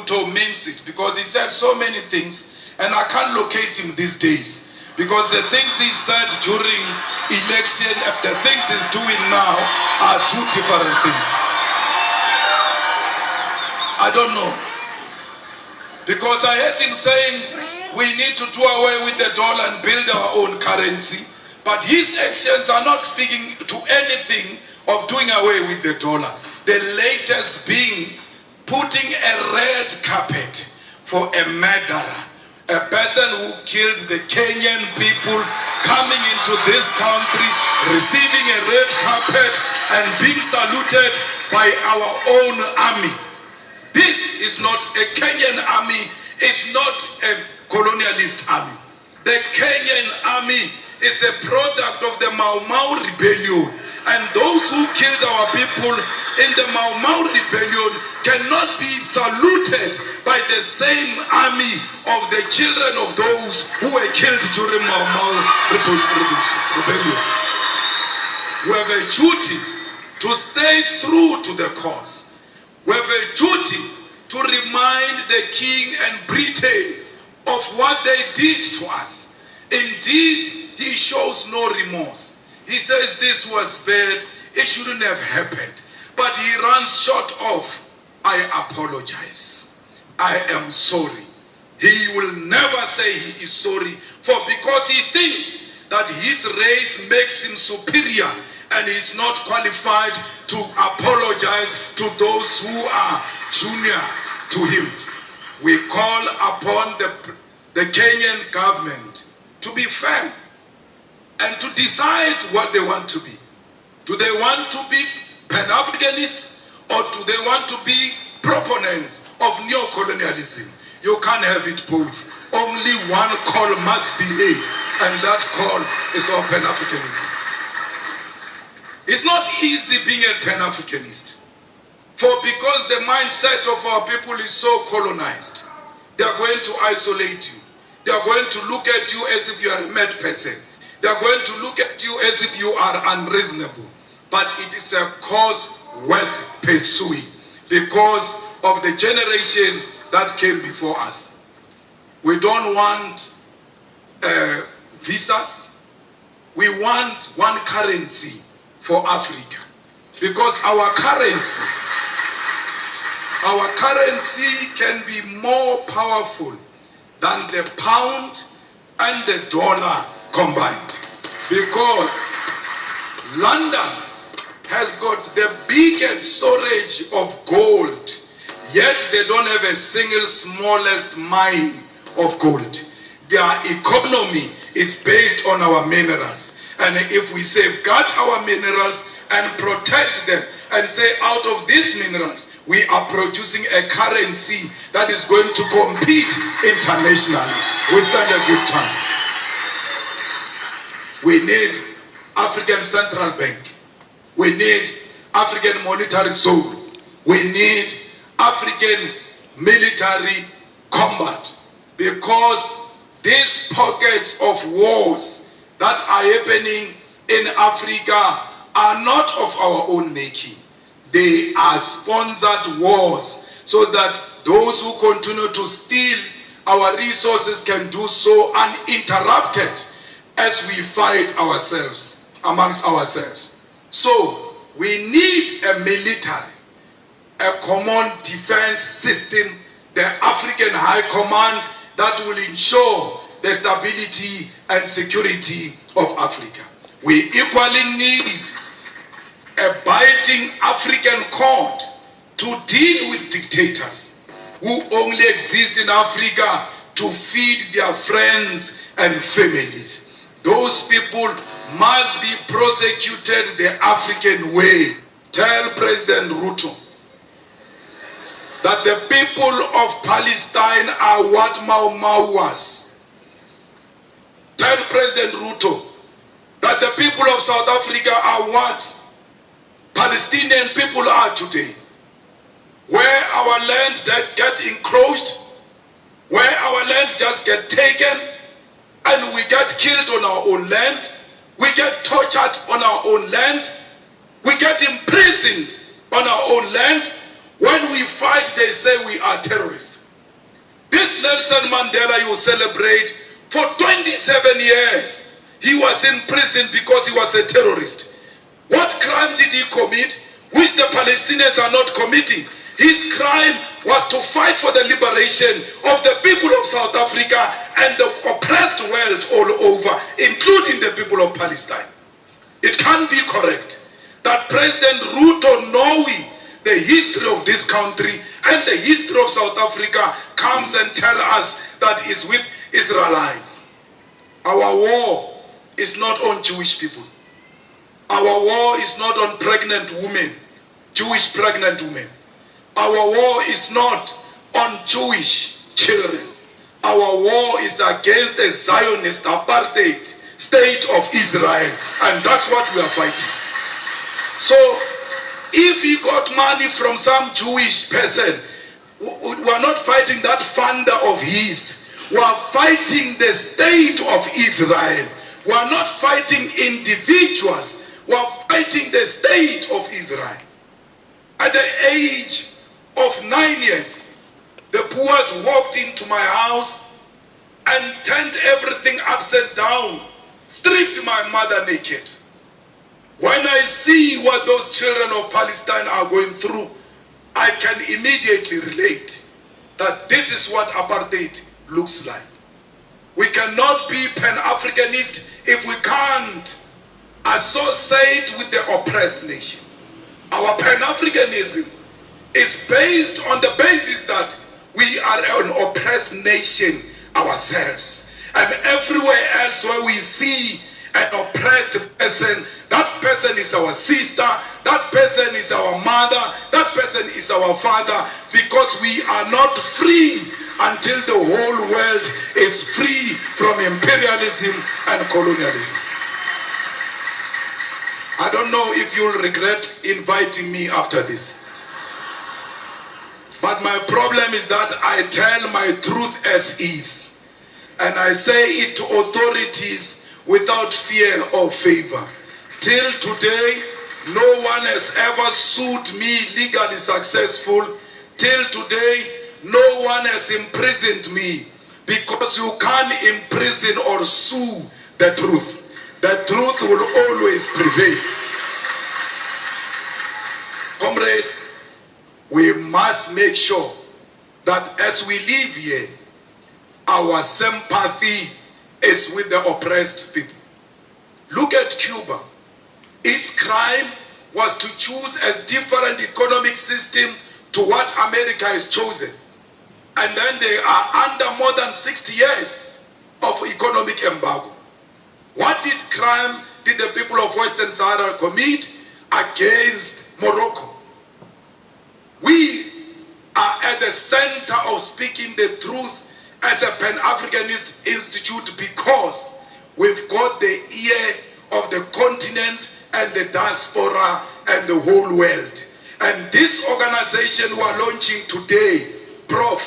Ruto means it, because he said so many things and I can't locate him these days, because the things he said during election and the things he's doing now are two different things. I don't know, because I heard him saying we need to do away with the dollar and build our own currency, but his actions are not speaking to anything of doing away with the dollar. The latest being putting a red carpet for a murderer, a person who killed the Kenyan people, coming into this country, receiving a red carpet and being saluted by our own army. This is not a Kenyan army, it's not a colonialist army. The Kenyan army is a product of the Mau Mau rebellion, and those who killed our people in the Mau Mau rebellion cannot be saluted by the same army of the children of those who were killed during Mau Mau rebellion. We have a duty to stay true to the cause. We have a duty to remind the King and Britain of what they did to us. Indeed, he shows no remorse. He says this was bad, it shouldn't have happened. But he runs short of, I apologize, I am sorry. He will never say he is sorry, for because he thinks that his race makes him superior and is not qualified to apologize to those who are junior to him. We call upon the Kenyan government to be fair and to decide what they want to be. Do they want to be Pan-Africanist, or do they want to be proponents of neo-colonialism? You can't have it both. Only one call must be made, and that call is of Pan-Africanism. It's not easy being a Pan-Africanist, for because the mindset of our people is so colonized, they are going to isolate you. They are going to look at you as if you are a mad person. They are going to look at you as if you are unreasonable. But it is a cause worth pursuing because of the generation that came before us. We don't want visas. We want one currency for Africa, because our currency can be more powerful than the pound and the dollar combined, because London has got the biggest storage of gold, yet they don't have a single smallest mine of gold. Their economy is based on our minerals, and if we safeguard our minerals and protect them and say out of these minerals we are producing a currency that is going to compete internationally, we stand a good chance. We need African Central Bank. We need African Monetary Zone. We need African military combat, because these pockets of wars that are happening in Africa are not of our own making. They are sponsored wars so that those who continue to steal our resources can do so uninterrupted as we fight ourselves, amongst ourselves. So we need a military, a common defense system, the African High Command that will ensure the stability and security of Africa. We equally need a biting African court to deal with dictators who only exist in Africa to feed their friends and families. Those people must be prosecuted the African way. Tell President Ruto that the people of Palestine are what Mau Mau was. Tell President Ruto that the people of South Africa are what Palestinian people are today. Where our land get encroached, where our land just get taken, and we get killed on our own land, we get tortured on our own land, we get imprisoned on our own land. When we fight, they say we are terrorists. This Nelson Mandela you celebrate, for 27 years, he was in prison because he was a terrorist. What crime did he commit, which the Palestinians are not committing? His crime was to fight for the liberation of the people of South Africa and the oppressed world all over, including the people of Palestine. It can't be correct that President Ruto, knowing the history of this country and the history of South Africa, comes and tells us that it's with Israelites. Our war is not on Jewish people. Our war is not on pregnant women, Jewish pregnant women. Our war is not on Jewish children. Our war is against a Zionist apartheid state of Israel, and that's what we are fighting. So, if he got money from some Jewish person, we are not fighting that funder of his. We are fighting the state of Israel. We are not fighting individuals. We are fighting the state of Israel. At the age of 9 years, the Boers walked into my house and turned everything upside down, stripped my mother naked. When I see what those children of Palestine are going through, I can immediately relate that this is what apartheid looks like. We cannot be Pan-Africanist if we can't associate with the oppressed nation. Our Pan-Africanism is based on the basis that we are an oppressed nation ourselves. And everywhere else where we see an oppressed person, that person is our sister, that person is our mother, that person is our father, because we are not free until the whole world is free from imperialism and colonialism. I don't know if you'll regret inviting me after this. But my problem is that I tell my truth as is. And I say it to authorities without fear or favor. Till today, no one has ever sued me legally successful. Till today, no one has imprisoned me, because you can't imprison or sue the truth. The truth will always prevail. Comrades, we must make sure that as we live here, our sympathy is with the oppressed people. Look at Cuba. Its crime was to choose a different economic system to what America has chosen. And then they are under more than 60 years of economic embargo. What crime did the people of Western Sahara commit against Morocco? We are at the center of speaking the truth as a Pan-Africanist institute, because we've got the ear of the continent and the diaspora and the whole world. And this organization we are launching today, Prof,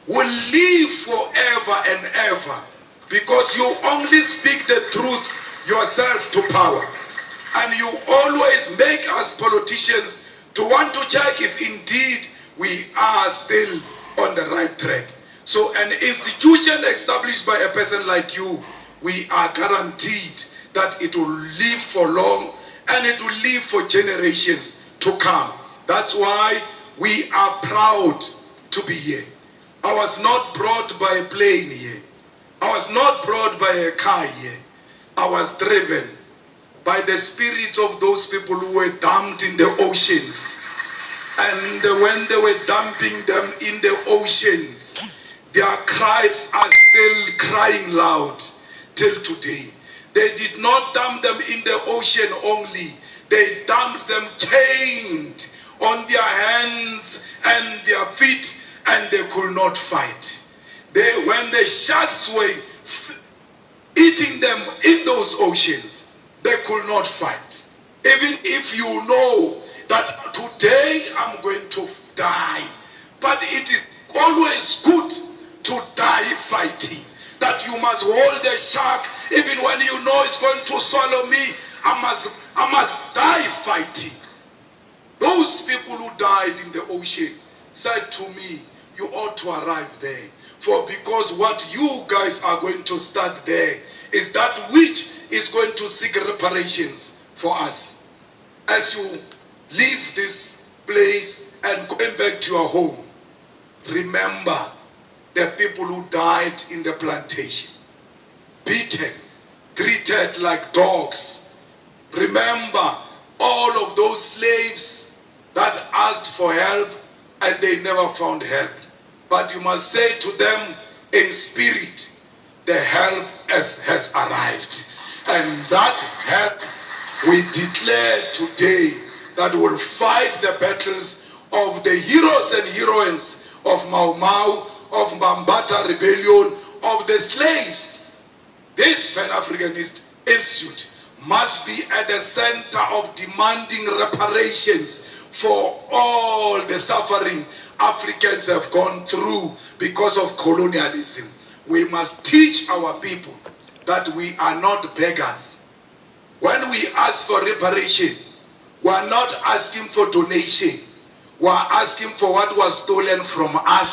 will live forever and ever, because you only speak the truth yourself to power. And you always make us politicians to want to check if indeed we are still on the right track. So an institution established by a person like you, we are guaranteed that it will live for long and it will live for generations to come. That's why we are proud to be here. I was not brought by a plane here. I was not brought by a car here. I was driven by the spirits of those people who were dumped in the oceans. And when they were dumping them in the oceans, their cries are still crying loud till today. They did not dump them in the ocean only. They dumped them chained on their hands and their feet, and they could not fight. When the sharks were eating them in those oceans, they could not fight. Even if you know that today I'm going to die, but it is always good to die fighting. That you must hold the shark even when you know it's going to swallow me. I must die fighting. Those people who died in the ocean said to me, you ought to arrive there. For because what you guys are going to start there is that which is going to seek reparations for us. As you leave this place and going back to your home, remember the people who died in the plantation, beaten, treated like dogs. Remember all of those slaves that asked for help and they never found help. But you must say to them in spirit, the help has arrived. And that help we declare today that will fight the battles of the heroes and heroines of Mau Mau, of Mbambata Rebellion, of the slaves. This Pan-Africanist Institute must be at the center of demanding reparations for all the suffering Africans have gone through because of colonialism. We must teach our people that we are not beggars. When we ask for reparation, we are not asking for donation. We are asking for what was stolen from us.